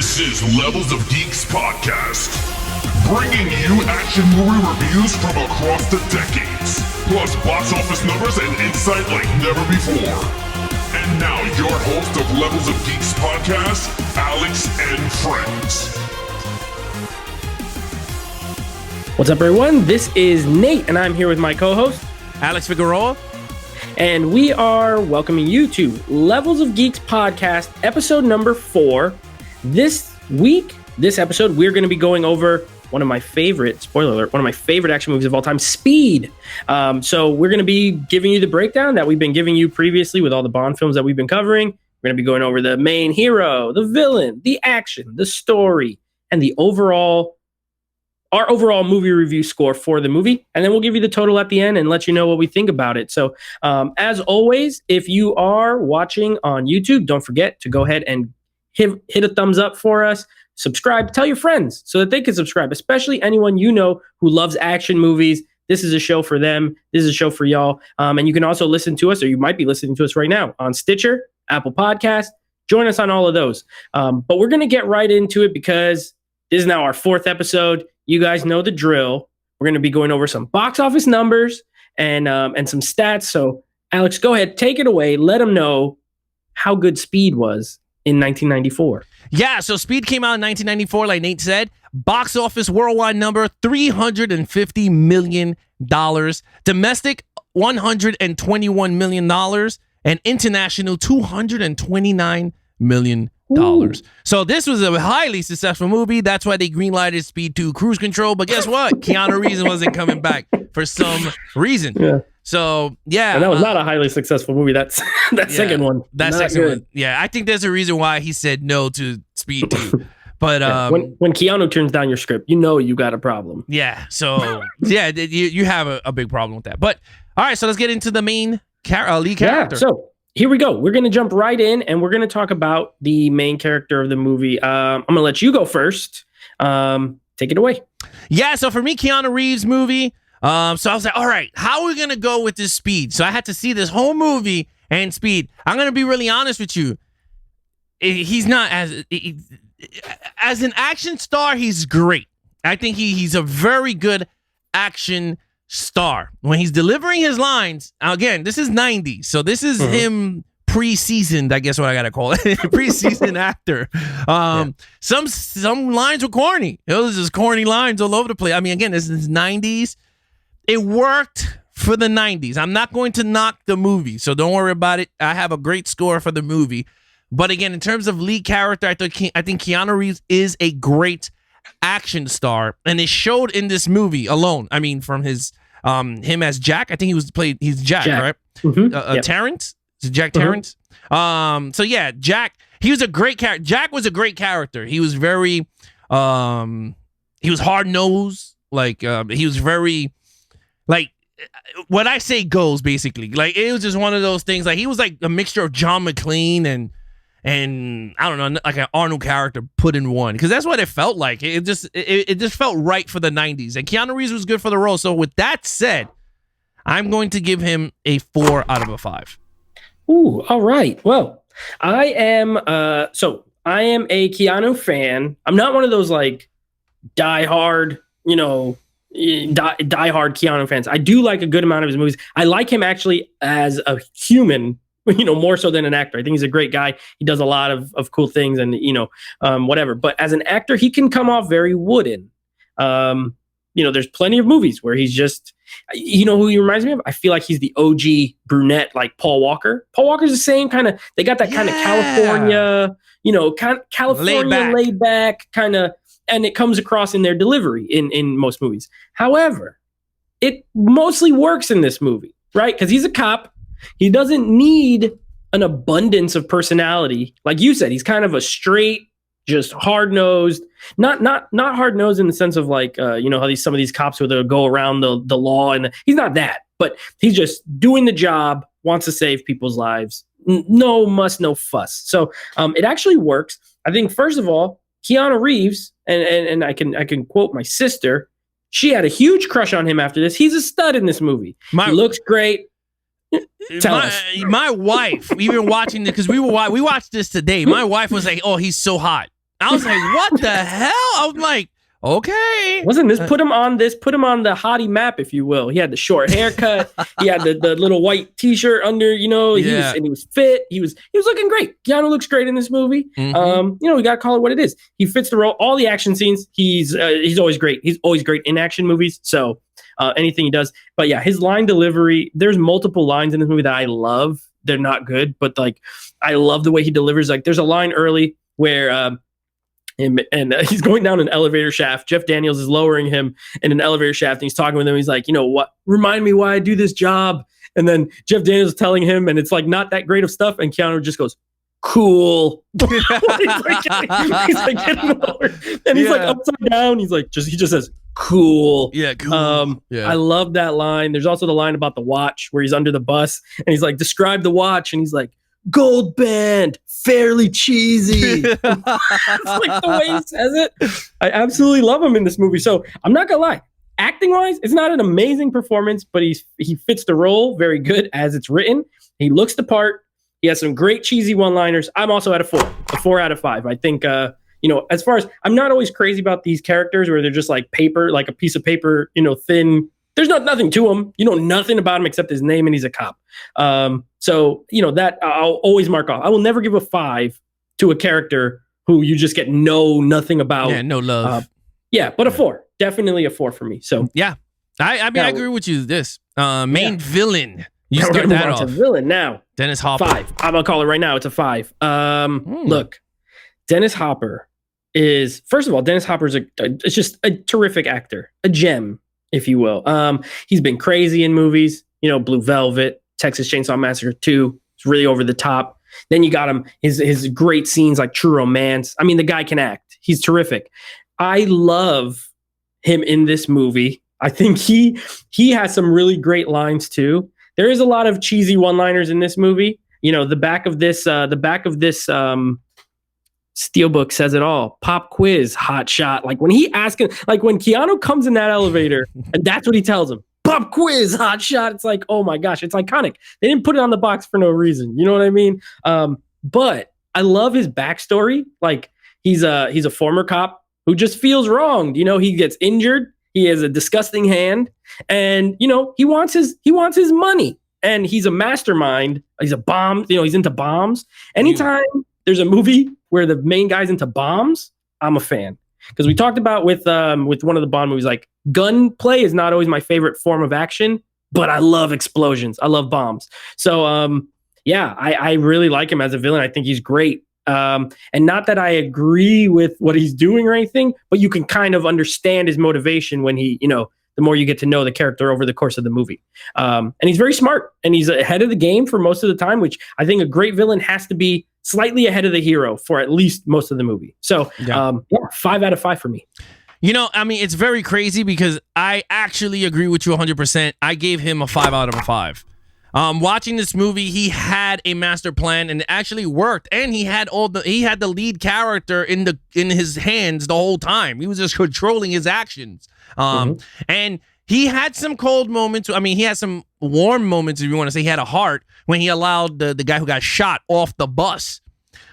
This is Levels of Geeks podcast, bringing you action movie reviews from across the decades, plus box office numbers and insight like never before. And now your host of Levels of Geeks podcast, Alex and Friends. What's up, everyone? This is Nate, and I'm here with my co-host, Alex Figueroa. And we are welcoming you to Levels of Geeks podcast, episode number 4. This episode, we're going to be going over one of my favorite, spoiler alert, one of my favorite action movies of all time, Speed. So we're going to be giving you the breakdown that we've been giving you previously with all the Bond films that we've been covering. We're going to be going over the main hero, the villain, the action, the story, and our overall movie review score for the movie, and then we'll give you the total at the end and let you know what we think about it. So as always, if you are watching on YouTube, don't forget to go ahead and hit a thumbs up for us, subscribe, tell your friends so that they can subscribe, especially anyone you know who loves action movies. This is a show for them. This is a show for y'all. And you can also listen to us, or you might be listening to us right now on Stitcher, Apple Podcast. Join us on all of those. But we're going to get right into it because this is now our 4th episode. You guys know the drill. We're going to be going over some box office numbers and some stats. So, Alex, go ahead, take it away. Let them know how good Speed was in 1994. Yeah, so Speed came out in 1994, like Nate said. Box office worldwide number, $350 million. Domestic, $121 million. And international, $229 million. So this was a highly successful movie. That's why they greenlighted Speed 2 Cruise Control. But guess what? Keanu Reeves wasn't coming back for some reason. Yeah. So yeah, and that was not a highly successful movie. Second one. That second one. Yeah, I think there's a reason why he said no to Speed 2. But when Keanu turns down your script, you know you got a problem. Yeah. So yeah, you have a big problem with that. But all right, so let's get into the main lead character. Yeah, so here we go. We're going to jump right in, and we're going to talk about the main character of the movie. I'm going to let you go first. Take it away. Yeah, so for me, Keanu Reeves movie. So I was like, all right, how are we going to go with this Speed? So I had to see this whole movie and Speed. I'm going to be really honest with you. He's not as an action star, he's great. I think he's a very good action star. When he's delivering his lines, again, this is 90s, so this is him pre-seasoned, I guess what I gotta call it. Pre-seasoned actor. Some lines were corny. It was just corny lines all over the place. I mean, again, this is 90s. It worked for the 90s. I'm not going to knock the movie, so don't worry about it. I have a great score for the movie. But again, in terms of lead character, I think Keanu Reeves is a great action star, and it showed in this movie alone. I mean, from his him as Jack. I think he's Jack. Right? Mm-hmm. Terrence. Is it Jack Terrence? So yeah, Jack. He was a great character. Jack was a great character. He was very he was hard nosed. Like he was very like what I say goes basically. Like it was just one of those things. Like he was like a mixture of John McClane and I don't know, like an Arnold character put in one, because that's what it felt like. It just felt right for the 90s, and Keanu Reeves was good for the role. So with that said, I'm going to give him a 4 out of a 5. Ooh, all right. Well, I am a Keanu fan. I'm not one of those like diehard Keanu fans. I do like a good amount of his movies. I like him actually as a human, more so than an actor. I think he's a great guy. He does a lot of cool things and, whatever. But as an actor, he can come off very wooden. There's plenty of movies where he's just, who he reminds me of? I feel like he's the OG brunette, like Paul Walker. Paul Walker's the same kind of, they got that kind of California, California laid back kind of, and it comes across in their delivery in most movies. However, it mostly works in this movie, right? Because he's a cop. He doesn't need an abundance of personality. Like you said, he's kind of a straight, just hard-nosed, not hard-nosed in the sense of like, how some of these cops would go around the law, and he's not that, but he's just doing the job, wants to save people's lives. No muss, no fuss. So it actually works. I think, first of all, Keanu Reeves, and I can quote my sister, she had a huge crush on him after this. He's a stud in this movie. He looks great. My wife, even watching this, because we watched this today. My wife was like, "Oh, he's so hot." I was like, what the hell? I was like, okay. Wasn't this put him on the hottie map, if you will? He had the short haircut. He had the little white t-shirt under, he was fit. He was looking great. Keanu looks great in this movie. We got to call it what it is. He fits the role. All the action scenes, he's always great. He's always great in action movies. So anything he does. But yeah, his line delivery, there's multiple lines in this movie that I love. They're not good, but like I love the way he delivers. Like there's a line early where he's going down an elevator shaft. Jeff Daniels is lowering him in an elevator shaft, and he's talking with him. He's like, what? Remind me why I do this job. And then Jeff Daniels is telling him, and it's like not that great of stuff. And Keanu just goes, "Cool." he's like getting lowered, and he's like upside down. He just says, "Cool." Yeah, cool. I love that line. There's also the line about the watch where he's under the bus, and he's like, "Describe the watch," and he's like, "Gold band, fairly cheesy." It's like the way he says it. I absolutely love him in this movie. So I'm not gonna lie, acting wise, it's not an amazing performance, but he fits the role very good as it's written. He looks the part. He has some great cheesy one-liners. I'm also at a 4 out of 5. I think as far as I'm not always crazy about these characters where they're just like paper, like a piece of paper, thin. There's nothing to him. You know nothing about him except his name, and he's a cop. So that I'll always mark off. I will never give a 5 to a character who you just get nothing about. Yeah, no love. But a 4, definitely a 4 for me. So yeah, I agree with you. This main villain. You start that off. Villain now. Dennis Hopper. 5. I'm gonna call it right now. It's a 5. Look, Dennis Hopper is first of all. Dennis Hopper is it's just a terrific actor, a gem, if you will. He's been crazy in movies, Blue Velvet, Texas Chainsaw Massacre 2. It's really over the top. Then you got him, his great scenes like True Romance. I mean, the guy can act. He's terrific. I love him in this movie. I think he has some really great lines too. There is a lot of cheesy one-liners in this movie. The back of this Steelbook says it all. Pop quiz, hot shot. Like when when Keanu comes in that elevator, and that's what he tells him. Pop quiz, hot shot. It's like, oh my gosh, it's iconic. They didn't put it on the box for no reason. You know what I mean? But I love his backstory. Like he's a former cop who just feels wronged. He gets injured. He has a disgusting hand, and he wants his money. And he's a mastermind. He's a bomb. He's into bombs. Anytime there's a movie where the main guy's into bombs, I'm a fan. Because we talked about with one of the Bond movies, like gunplay is not always my favorite form of action, but I love explosions. I love bombs. So I really like him as a villain. I think he's great. And not that I agree with what he's doing or anything, but you can kind of understand his motivation when he, the more you get to know the character over the course of the movie. And he's very smart, and he's ahead of the game for most of the time, which I think a great villain has to be slightly ahead of the hero for at least most of the movie. So 5 out of 5 for me. It's very crazy because I actually agree with you 100%. I gave him a 5 out of a 5. Watching this movie, he had a master plan, and it actually worked. And he had the lead character in his hands the whole time. He was just controlling his actions. And he had some cold moments. He had some warm moments, if you want to say. He had a heart when he allowed the guy who got shot off the bus.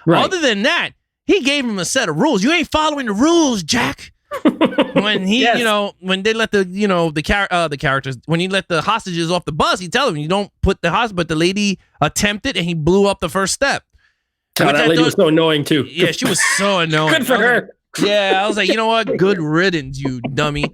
Right. Other than that, he gave him a set of rules. You ain't following the rules, Jack. When he, when they let the characters, when he let the hostages off the bus, he tells them you don't put the hostage, but the lady attempted and he blew up the first step. That lady was so annoying too. Yeah, she was so annoying. Good for her. I was like, you know what? Good riddance, you dummy.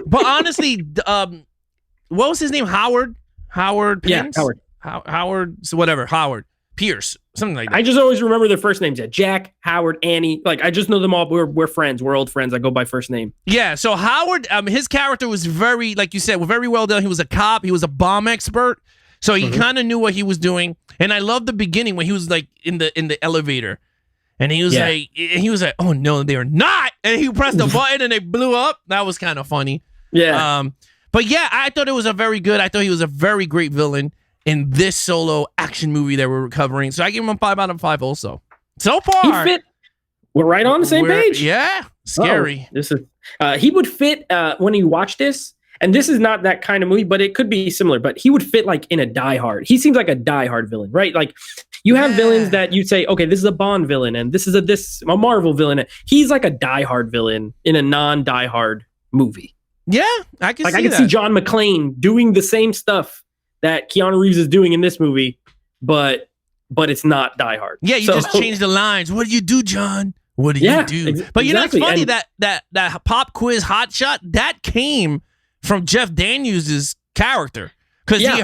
But honestly, what was his name? Howard Pence? Yeah, Howard. Howard, so whatever. Howard Pierce, something like that. I just always remember their first names. Yeah, Jack, Howard, Annie. Like I just know them all. We're friends. We're old friends. I go by first name. Yeah. So Howard, his character was very, like you said, very well done. He was a cop. He was a bomb expert. So he kind of knew what he was doing. And I love the beginning when he was like in the elevator. And he was like, oh no, they're not. And he pressed the button and they blew up. That was kind of funny. Yeah. But yeah, I thought he was a very great villain in this solo action movie that we're covering. So I give him a 5 out of 5 also. So far. We're right on the same page. Yeah. Scary. This is he would fit when you watch this. And this is not that kind of movie, but it could be similar. But he would fit like in a Die Hard. He seems like a Die Hard villain, right? Like You have villains that you say, okay, this is a Bond villain, and this is a Marvel villain. He's like a Die Hard villain in a non-Die Hard movie. Yeah, I can see John McClane doing the same stuff that Keanu Reeves is doing in this movie, but it's not Die Hard. Yeah, you just change the lines. What do you do, John? What do you do? But you know, it's funny that pop quiz hotshot that came from Jeff Daniels' character because he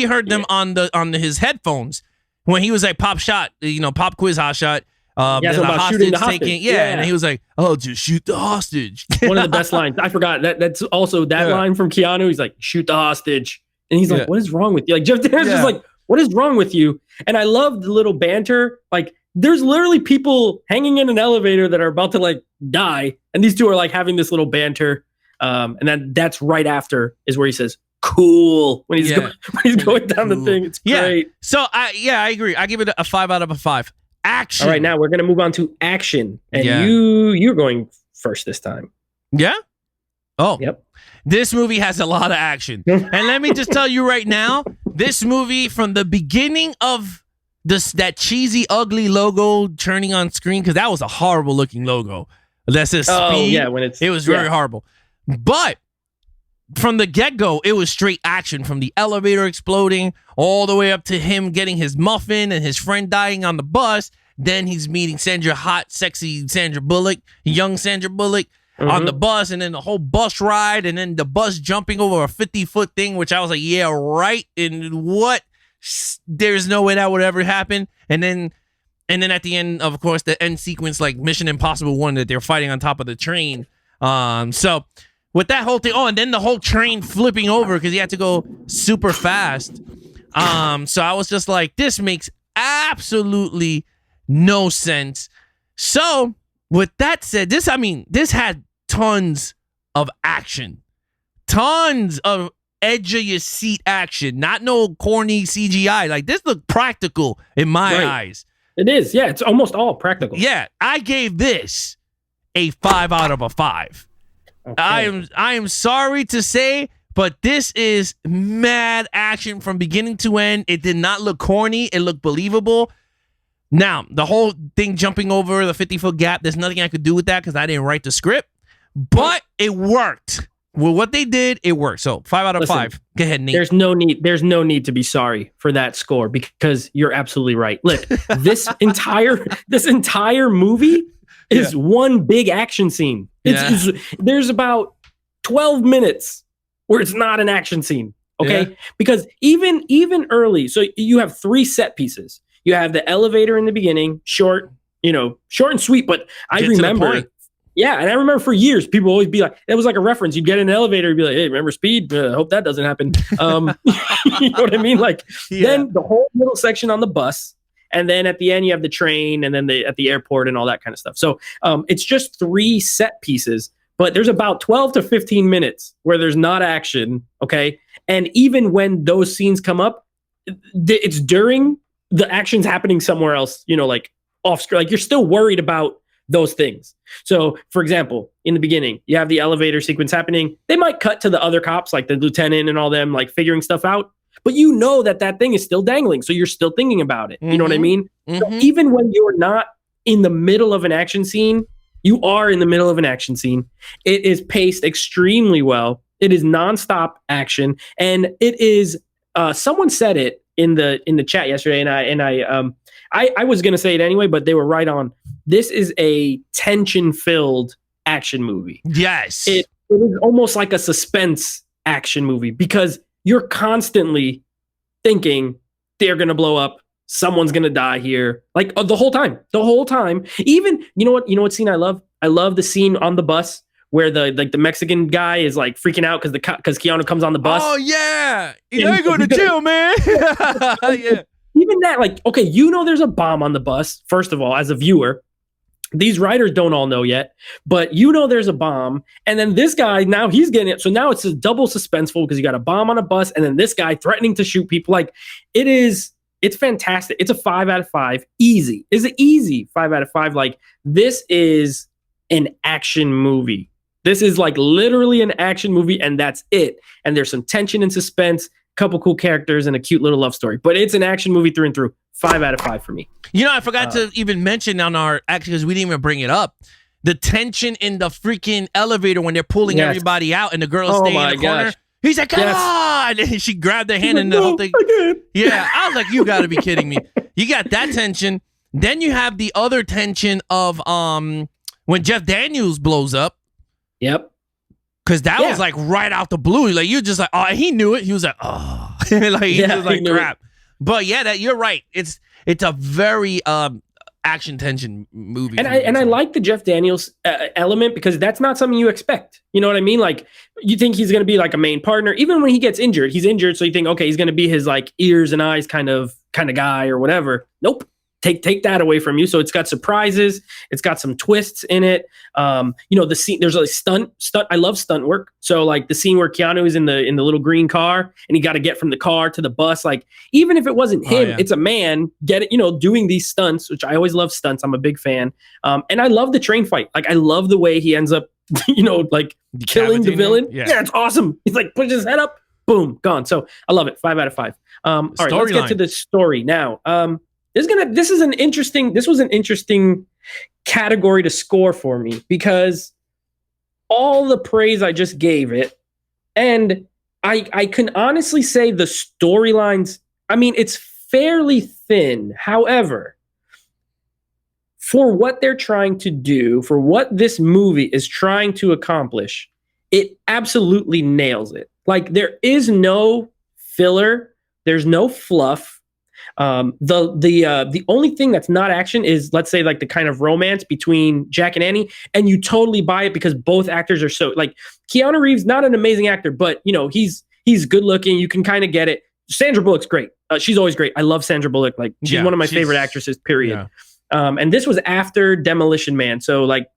heard them on his headphones when he was like pop quiz hotshot. There's a hostage taking, and he was like, "Oh, just shoot the hostage." One of the best lines. I forgot that's also that line from Keanu. He's like, "Shoot the hostage," and he's like, "What is wrong with you?" Like Jeff Daniels is like, "What is wrong with you?" And I love the little banter. Like, there's literally people hanging in an elevator that are about to like die, and these two are like having this little banter. And then that's right after is where he says, "Cool," when he's going down the thing. It's great. So I agree. I give it a 5 out of a 5. Action. All right, now we're gonna move on to action, and you're going first this time. Yeah. Oh. Yep. This movie has a lot of action, and let me just tell you right now, this movie from the beginning of that cheesy, ugly logo turning on screen because that was a horrible looking logo. That says speed. Oh yeah, it was very horrible, but. From the get-go, it was straight action from the elevator exploding all the way up to him getting his muffin and his friend dying on the bus. Then he's meeting hot, sexy Sandra Bullock, young Sandra Bullock on the bus, and then the whole bus ride, and then the bus jumping over a 50-foot thing, which I was like, yeah, right. And what? There's no way that would ever happen. And then at the end, of course, the end sequence, like Mission Impossible 1, that they're fighting on top of the train. So with that whole thing, and then the whole train flipping over because he had to go super fast. So I was just like, this makes absolutely no sense. So with that said, this had tons of action, tons of edge of your seat action, not no corny CGI. Like this looked practical in my eyes. It is. Yeah, it's almost all practical. Yeah, I gave this a 5 out of a 5. Okay. I am sorry to say, but this is mad action from beginning to end. It did not look corny. It looked believable. Now, the whole thing jumping over the 50-foot gap, there's nothing I could do with that because I didn't write the script, but it worked. Well, what they did, it worked. So 5 out of 5. Go ahead, Nate. There's no need to be sorry for that score because you're absolutely right. Look, this entire movie is one big action scene. There's about 12 minutes where it's not an action scene. Okay. Because even early, so you have 3 set pieces. You have the elevator in the beginning, short and sweet, but I remember. Yeah, and I remember for years, people always be like, it was like a reference. You'd get in an elevator, you'd be like, hey, remember Speed? Hope that doesn't happen. You know what I mean? Like, then the whole middle section on the bus, and then at the end, you have the train, and then at the airport and all that kind of stuff. So it's just 3 set pieces, but there's about 12 to 15 minutes where there's not action, okay? And even when those scenes come up, it's during the action's happening somewhere else, like off screen. Like, you're still worried about those things. So, for example, in the beginning, you have the elevator sequence happening. They might cut to the other cops, like the lieutenant and all them, like figuring stuff out. But you know that thing is still dangling, so you're still thinking about it. You know what I mean? So even when you're not in the middle of an action scene, you are in the middle of an action scene. It is paced extremely well. It is nonstop action, and it is. Someone said it in the chat yesterday, and I was gonna say it anyway, but they were right on. This is a tension-filled action movie. Yes. It is almost like a suspense action movie because you're constantly thinking they're going to blow up. Someone's going to die here. Like the whole time. Even, you know what scene I love? I love the scene on the bus where the Mexican guy is like freaking out because Keanu comes on the bus. Oh, yeah. You ain't going to jail, man. Yeah. Even that, like, okay, there's a bomb on the bus, first of all, as a viewer. These writers don't all know yet, but there's a bomb. And then this guy, now he's getting it. So now it's a double suspenseful because you got a bomb on a bus and then this guy threatening to shoot people. Like, it's fantastic. It's a 5 out of 5. Easy. It's an easy 5 out of 5. Like, this is an action movie. This is like literally an action movie and that's it. And there's some tension and suspense couple cool characters, and a cute little love story. But it's an action movie through and through. 5 out of 5 for me. You know, I forgot to even mention on our, actually, because we didn't even bring it up, the tension in the freaking elevator when they're pulling everybody out and the girl is staying in the corner. He's like, come on! And she grabbed their hand and the whole thing. Yeah, I was like, you got to be kidding me. You got that tension. Then you have the other tension of when Jeff Daniels blows up. Yep. Because that was like right out the blue. Like, you're just like, oh, he knew it. He was like, oh. Like, he was like, crap. But yeah, that you're right. It's a very action tension movie. And I like the Jeff Daniels element because that's not something you expect. You know what I mean? Like, you think he's going to be like a main partner. Even when he gets injured, he's injured. So you think, okay, he's going to be his like ears and eyes kind of guy or whatever. Nope. Take that away from you. So it's got surprises. It's got some twists in it. The scene, there's a stunt. I love stunt work. So like the scene where Keanu is in the little green car and he got to get from the car to the bus. Like, even if it wasn't him, it's a man doing these stunts, which I always love stunts. I'm a big fan. And I love the train fight. Like, I love the way he ends up, like killing the villain. Yeah, it's awesome. He's like, puts his head up, boom, gone. So I love it. 5 out of 5. All right, let's get to the story now. This was an interesting category to score for me because all the praise I just gave it, and I can honestly say the storylines, I mean, it's fairly thin. However, for what they're trying to do, for what this movie is trying to accomplish, it absolutely nails it. Like, there is no filler, there's no fluff. The only thing that's not action is, let's say, like the kind of romance between Jack and Annie, and you totally buy it because both actors are so, like, Keanu Reeves, not an amazing actor, but he's good looking. You can kind of get it. Sandra Bullock's great. She's always great. I love Sandra Bullock. Like, she's one of my favorite actresses, period. Yeah. And this was after Demolition Man. So like,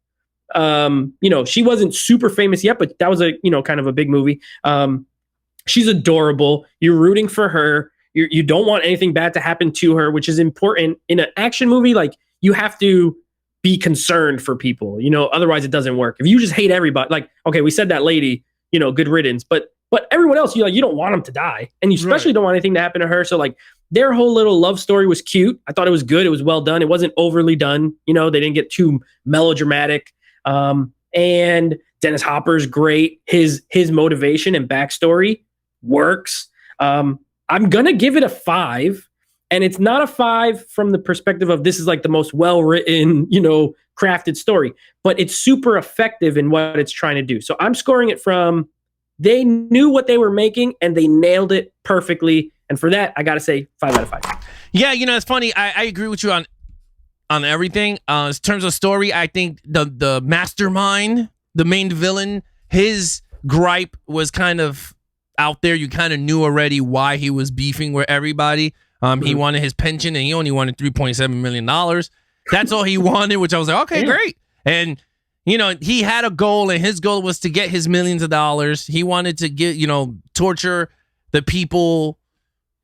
she wasn't super famous yet, but that was a, kind of a big movie. She's adorable. You're rooting for her. You don't want anything bad to happen to her, which is important in an action movie. Like, you have to be concerned for people, otherwise it doesn't work. If you just hate everybody, like, okay, we said that lady, good riddance, but everyone else, you don't want them to die. And you especially don't want anything to happen to her. So like, their whole little love story was cute. I thought it was good. It was well done. It wasn't overly done. They didn't get too melodramatic. And Dennis Hopper's great. His motivation and backstory works. I'm going to give it a 5, and it's not a 5 from the perspective of this is like the most well-written, crafted story, but it's super effective in what it's trying to do. So I'm scoring it from, they knew what they were making and they nailed it perfectly. And for that, I got to say 5 out of 5. Yeah. It's funny. I agree with you on everything. In terms of story, I think the mastermind, the main villain, his gripe was kind of out there. You kind of knew already why he was beefing with everybody. He wanted his pension, and he only wanted $3.7 million. That's all he wanted, which I was like, okay, great. And he had a goal, and his goal was to get his millions of dollars. He wanted to get, torture the people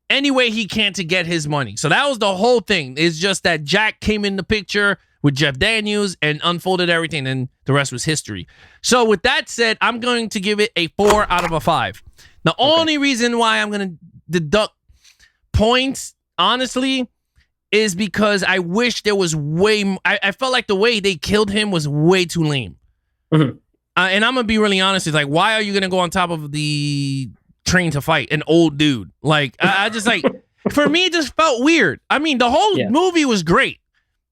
any way he can to get his money. So that was the whole thing. It's just that Jack came in the picture with Jeff Daniels and unfolded everything, and the rest was history. So with that said, I'm going to give it a 4 out of 5. The only reason why I'm going to deduct points, honestly, is because I wish there was I felt like the way they killed him was way too lame. Mm-hmm. And I'm going to be really honest. It's like, why are you going to go on top of the train to fight an old dude? Like, I just like, for me, it just felt weird. I mean, the whole movie was great.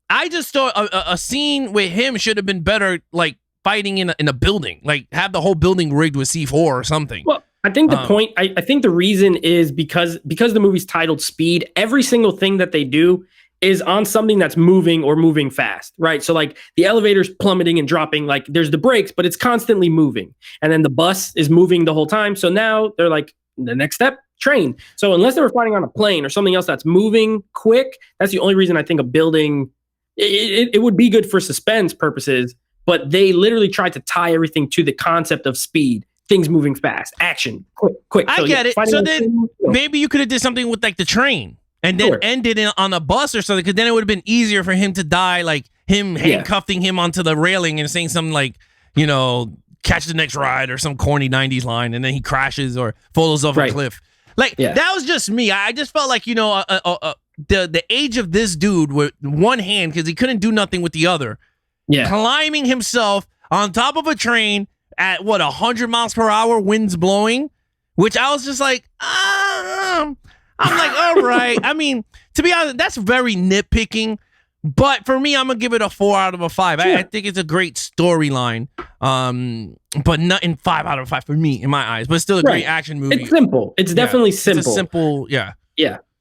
I just thought a scene with him should have been better, like fighting in a building, like have the whole building rigged with C4 or something. Well, I think the point, I think the reason is because the movie's titled Speed, every single thing that they do is on something that's moving or moving fast, right? So like the elevator's plummeting and dropping, like there's the brakes, but it's constantly moving. And then the bus is moving the whole time. So now they're like, the next step, train. So unless they were fighting on a plane or something else that's moving quick, that's the only reason I think a building, it would be good for suspense purposes, but they literally tried to tie everything to the concept of speed. Things moving fast, action, quick. I get it. So then maybe you could have did something with like the train and then ended it on a bus or something, because then it would have been easier for him to die, like him handcuffing him onto the railing and saying something like, catch the next ride or some corny 90s line, and then he crashes or falls off a cliff. Like that was just me. I just felt like, you know, the age of this dude with one hand, because he couldn't do nothing with the other, climbing himself on top of a train at 100 miles per hour, winds blowing, which I was just like, I'm like, all right. I mean, to be honest, that's very nitpicking. But for me, I'm gonna give it a 4 out of a 5. I think it's a great storyline, but not in 5 out of 5 for me in my eyes. But still a great action movie. It's simple. It's definitely simple. It's a simple, yeah.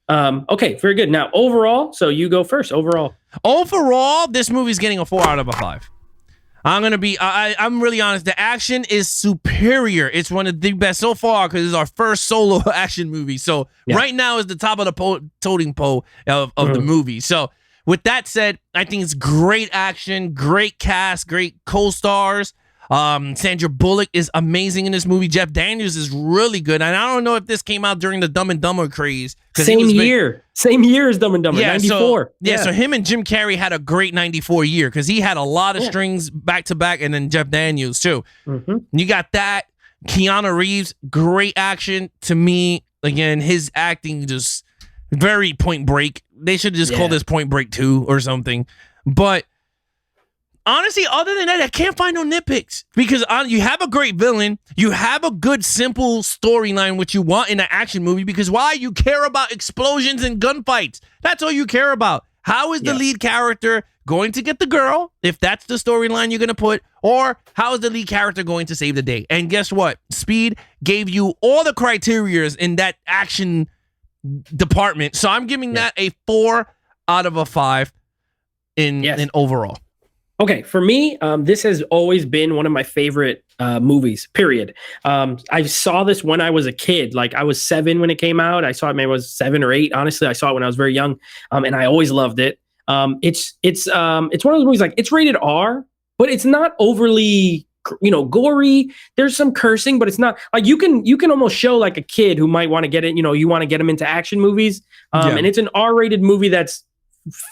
Okay, very good. Now overall, so you go first. Overall, this movie's getting a 4 out of a 5. I'm really honest. The action is superior. It's one of the best so far because it's our first solo action movie. So right now is the top of the totem pole of the movie. So. With that said, I think it's great action, great cast, great co-stars. Sandra Bullock is amazing in this movie. Jeff Daniels is really good. And I don't know if this came out during the Dumb and Dumber craze. Same year as Dumb and Dumber, 94. So him and Jim Carrey had a great 94 year because he had a lot of strings back to back, and then Jeff Daniels too. You got that. Keanu Reeves, great action to me. Again, his acting just very Point Break. They should just call this Point Break 2 or something. But honestly, other than that, I can't find no nitpicks because you have a great villain. You have a good, simple storyline, which you want in an action movie because why? You care about explosions and gunfights. That's all you care about. How is the lead character going to get the girl, if that's the storyline you're going to put, or how is the lead character going to save the day? And guess what? Speed gave you all the criterias in that action department. So I'm giving that a 4 out of a 5 in overall. Okay, for me, this has always been one of my favorite movies, period. I saw this when I was a kid. Like, I was 7 when it came out. I saw it maybe I was 7 or 8. Honestly, I saw it when I was very young, and I always loved it. It's one of those movies, like, it's rated R, but it's not overly, gory. There's some cursing, but it's not like you can almost show like a kid who might want to get it. You want to get them into action movies. And it's an R-rated movie that's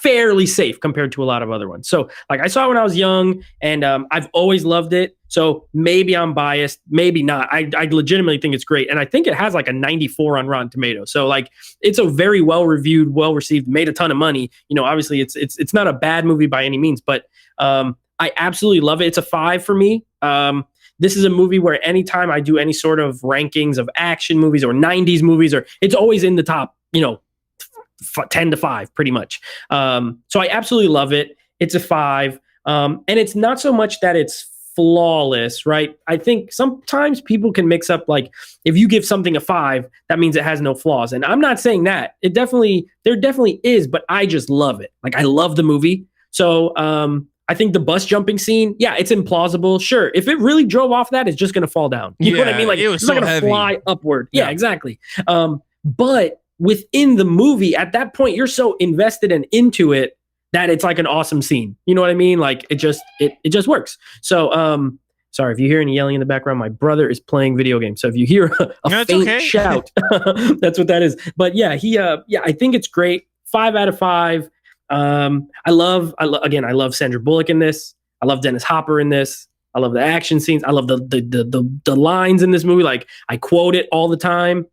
fairly safe compared to a lot of other ones. So like I saw it when I was young, and I've always loved it. So maybe I'm biased, maybe not. I legitimately think it's great. And I think it has like a 94 on Rotten Tomatoes. So like it's a very well-reviewed, well-received, made a ton of money. Obviously it's not a bad movie by any means, but I absolutely love it. It's a 5 for me. This is a movie where anytime I do any sort of rankings of action movies or 90s movies, or it's always in the top, 10 to 5 pretty much. So I absolutely love it. It's a 5. And it's not so much that it's flawless, right? I think sometimes people can mix up, like, if you give something a 5, that means it has no flaws. And I'm not saying that. There definitely is, but I just love it. Like, I love the movie. So, I think the bus jumping scene, it's implausible. Sure. If it really drove off that, it's just going to fall down. You know what I mean? Like, it's not going to fly upward. Yeah, exactly. But within the movie, at that point, you're so invested and into it that it's like an awesome scene. You know what I mean? Like, it just works. So, sorry if you hear any yelling in the background. My brother is playing video games. So if you hear a faint shout, that's what that is. But I think it's great. 5 out of 5. I love Sandra Bullock in this. I love Dennis Hopper in this. I love the action scenes. I love the lines in this movie. Like, I quote it all the time.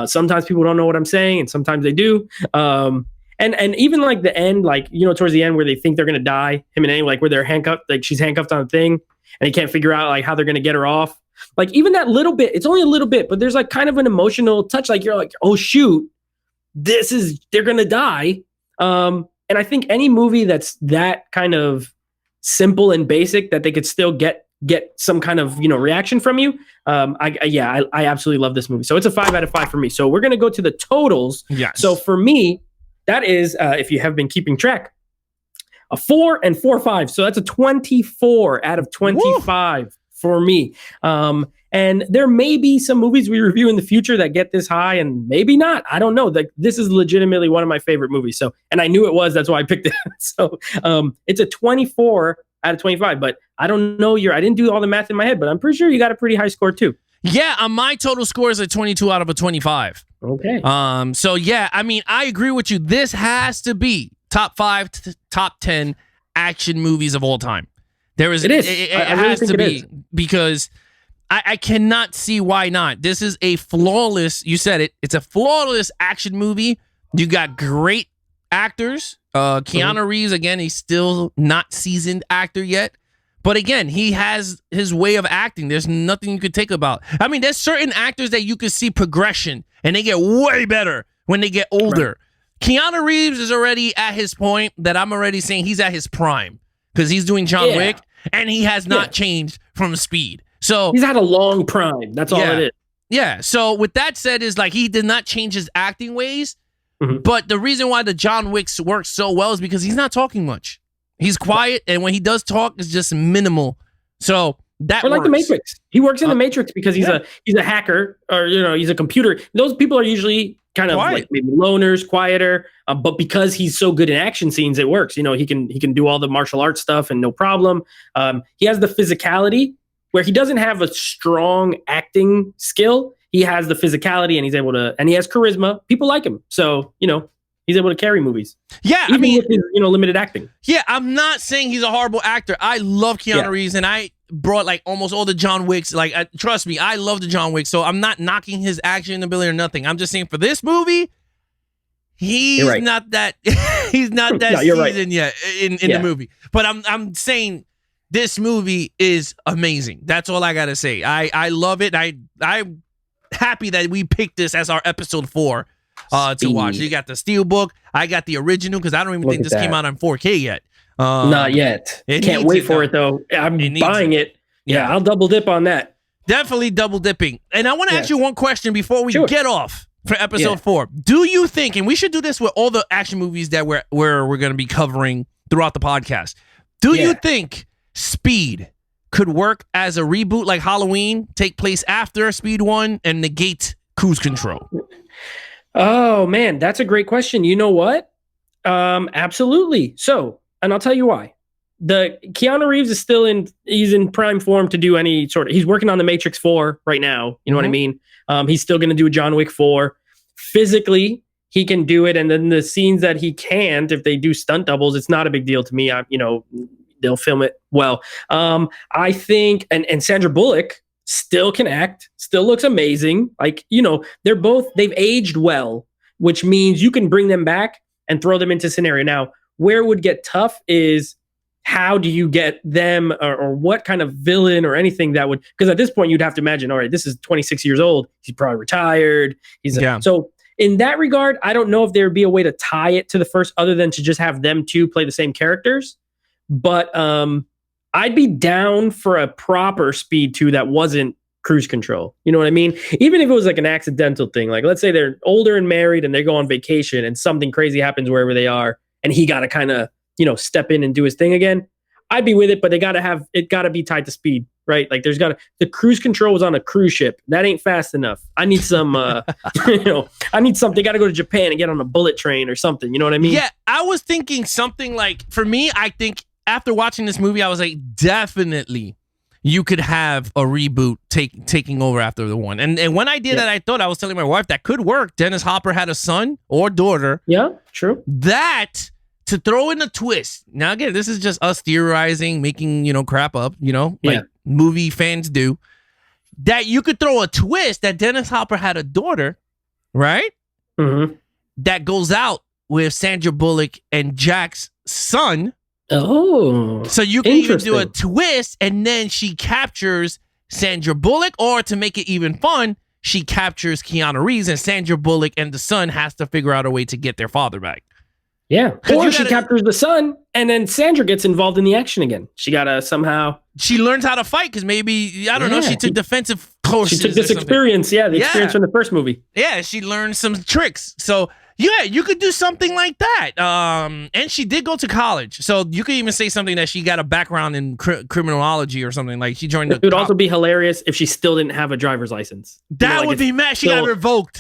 Sometimes people don't know what I'm saying, and sometimes they do. And even like the end, like, towards the end where they think they're gonna die, him and Annie, like where they're handcuffed, like she's handcuffed on a thing, and they can't figure out like how they're gonna get her off. Like, even that little bit, it's only a little bit, but there's like kind of an emotional touch. Like, you're like, oh shoot, they're gonna die. And I think any movie that's that kind of simple and basic, that they could still get some kind of, reaction from you. I absolutely love this movie. So it's a 5 out of 5 for me. So we're going to go to the totals. Yes. So for me, that is, if you have been keeping track, a 4 and 4 5. So that's a 24 out of 25 for me. And there may be some movies we review in the future that get this high, and maybe not. I don't know. Like, this is legitimately one of my favorite movies. So, and I knew it was. That's why I picked it. So, it's a 24 out of 25. But I don't know I didn't do all the math in my head, but I'm pretty sure you got a pretty high score too. Yeah, my total score is a 22 out of a 25. Okay. So yeah, I mean, I agree with you. This has to be top 5 to top 10 action movies of all time. It has to be because I cannot see why not. This is a flawless, you said it, it's a flawless action movie. You got great actors. Keanu Reeves, again, he's still not seasoned actor yet. But again, he has his way of acting. There's nothing you could take about. I mean, there's certain actors that you could see progression and they get way better when they get older. Right. Keanu Reeves is already at his point that I'm already saying he's at his prime because he's doing John Wick and he has not changed from Speed. So he's had a long prime. That's all it is. Yeah. So with that said, is like he did not change his acting ways. But the reason why the John Wicks works so well is because he's not talking much. He's quiet, and when he does talk, it's just minimal. So that like the Matrix. He works in the Matrix because he's a hacker, or he's a computer. Those people are usually kind of like maybe loners, quieter. But because he's so good in action scenes, it works. He can do all the martial arts stuff and no problem. He has the physicality where he doesn't have a strong acting skill. He has the physicality and he's able to, and he has charisma. People like him. So, he's able to carry movies. Yeah. Even with his, limited acting. Yeah. I'm not saying he's a horrible actor. I love Keanu Reeves and I brought like almost all the John Wicks. Like, trust me, I love the John Wicks. So I'm not knocking his action ability or nothing. I'm just saying for this movie, he's not that, he's not that seasoned yet in the movie. But I'm saying this movie is amazing. That's all I got to say. I love it. I'm happy that we picked this as our episode 4 to watch. You got the Steelbook. I got the original because I don't even think this came out on 4K yet. Not yet. Can't wait for it though. I'm buying it. Yeah, I'll double dip on that. Definitely double dipping. And I want to ask you one question before we get off for episode 4. Do you think, and we should do this with all the action movies that we're going to be covering throughout the podcast. Do you think Speed could work as a reboot like Halloween, take place after Speed 1 and negate Cruise Control? Oh man, that's a great question. You know what? Absolutely. So, and I'll tell you why. The Keanu Reeves is he's in prime form to do any sort of, he's working on the Matrix 4 right now. You know what I mean? He's still going to do John Wick 4. Physically, he can do it. And then the scenes that he can't, if they do stunt doubles, it's not a big deal to me. They'll film it well. I think, and Sandra Bullock still can act, still looks amazing. Like, they've aged well, which means you can bring them back and throw them into scenario. Now, where it would get tough is how do you get them or what kind of villain or anything that would, because at this point you'd have to imagine, all right, this is 26 years old. He's probably retired. So in that regard, I don't know if there would be a way to tie it to the first other than to just have them two play the same characters. But I'd be down for a proper Speed 2 that wasn't Cruise Control. You know what I mean? Even if it was like an accidental thing, like let's say they're older and married and they go on vacation and something crazy happens wherever they are and he got to kind of, step in and do his thing again. I'd be with it, but it got to be tied to Speed, right? Like the Cruise Control was on a cruise ship. That ain't fast enough. I need some, I need something. They got to go to Japan and get on a bullet train or something. You know what I mean? Yeah. I was thinking something like, for me, I think, after watching this movie, I was like, definitely you could have a reboot taking over after the one. And when I did that, I was telling my wife that could work. Dennis Hopper had a son or daughter. Yeah, true. That, to throw in a twist. Now, again, this is just us theorizing, making, crap up, like movie fans do. That you could throw a twist that Dennis Hopper had a daughter, right? Mm-hmm. That goes out with Sandra Bullock and Jack's son. Oh, so you can even do a twist and then she captures Sandra Bullock, or to make it even fun, she captures Keanu Reeves and Sandra Bullock and the son has to figure out a way to get their father back. Yeah. Or she captures the son and then Sandra gets involved in the action again. She got to somehow. She learns how to fight because maybe, I don't know, she took defensive courses. She took this experience. Yeah. The experience from the first movie. Yeah. She learned some tricks. So, yeah, you could do something like that. And she did go to college. So you could even say something that she got a background in criminology or something. Like she joined It would also be hilarious if she still didn't have a driver's license. That would be mad. She got revoked.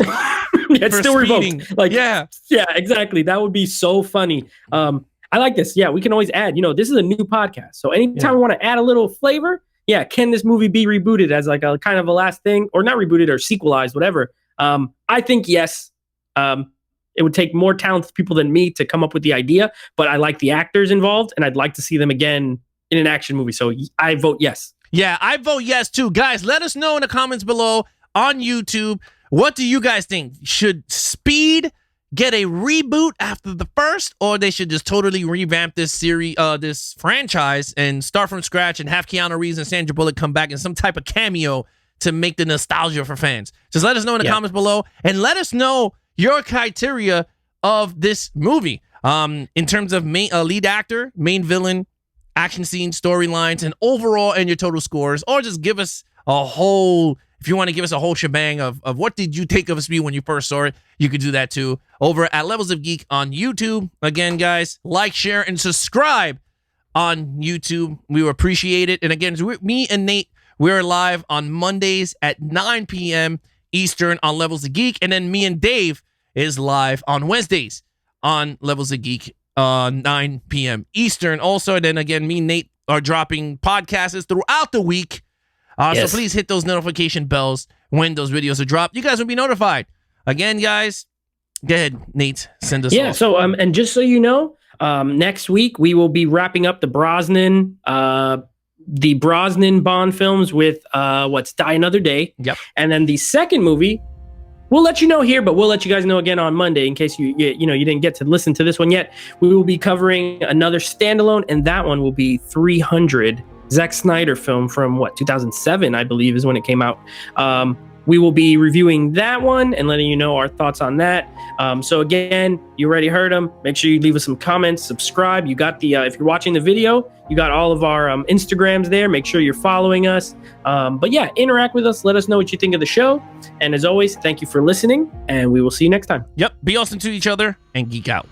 It's still revoked. Like, yeah, exactly. That would be so funny. I like this. Yeah, we can always add, this is a new podcast. So anytime we want to add a little flavor, can this movie be rebooted as like a kind of a last thing, or not rebooted or sequelized, whatever? I think yes. It would take more talented people than me to come up with the idea, but I like the actors involved and I'd like to see them again in an action movie. So I vote yes. Yeah, I vote yes too. Guys, let us know in the comments below on YouTube. What do you guys think? Should Speed get a reboot after the first, or they should just totally revamp this series, this franchise, and start from scratch and have Keanu Reeves and Sandra Bullock come back in some type of cameo to make the nostalgia for fans? Just let us know in the comments below, and let us know your criteria of this movie. In terms of main lead actor, main villain, action scenes, storylines, and overall, and your total scores, or just give us a whole. If you want to give us a whole shebang of what did you take of Speed when you first saw it, you could do that too over at Levels of Geek on YouTube. Again, guys, like, share, and subscribe on YouTube. We will appreciate it. And again, me and Nate, we're live on Mondays at 9 p.m. Eastern on Levels of Geek. And then me and Dave is live on Wednesdays on Levels of Geek 9 p.m. Eastern. Also, and then again, me and Nate are dropping podcasts throughout the week. So please hit those notification bells when those videos are dropped. You guys will be notified. Again, guys, go ahead, Nate, send us off. So and just so you know, next week we will be wrapping up the Brosnan Bond films with what's Die Another Day. Yep. And then the second movie, we'll let you know here, but we'll let you guys know again on Monday in case you didn't get to listen to this one yet. We will be covering another standalone, and that one will be 300. Zack Snyder film from 2007, I believe, is when it came out. We will be reviewing that one and letting you know our thoughts on that. So again, you already heard them. Make sure you leave us some comments, subscribe. You got the if you're watching the video, you got all of our Instagrams there. Make sure you're following us. But yeah, interact with us. Let us know what you think of the show. And as always, thank you for listening, and we will see you next time. Yep. Be awesome to each other and geek out.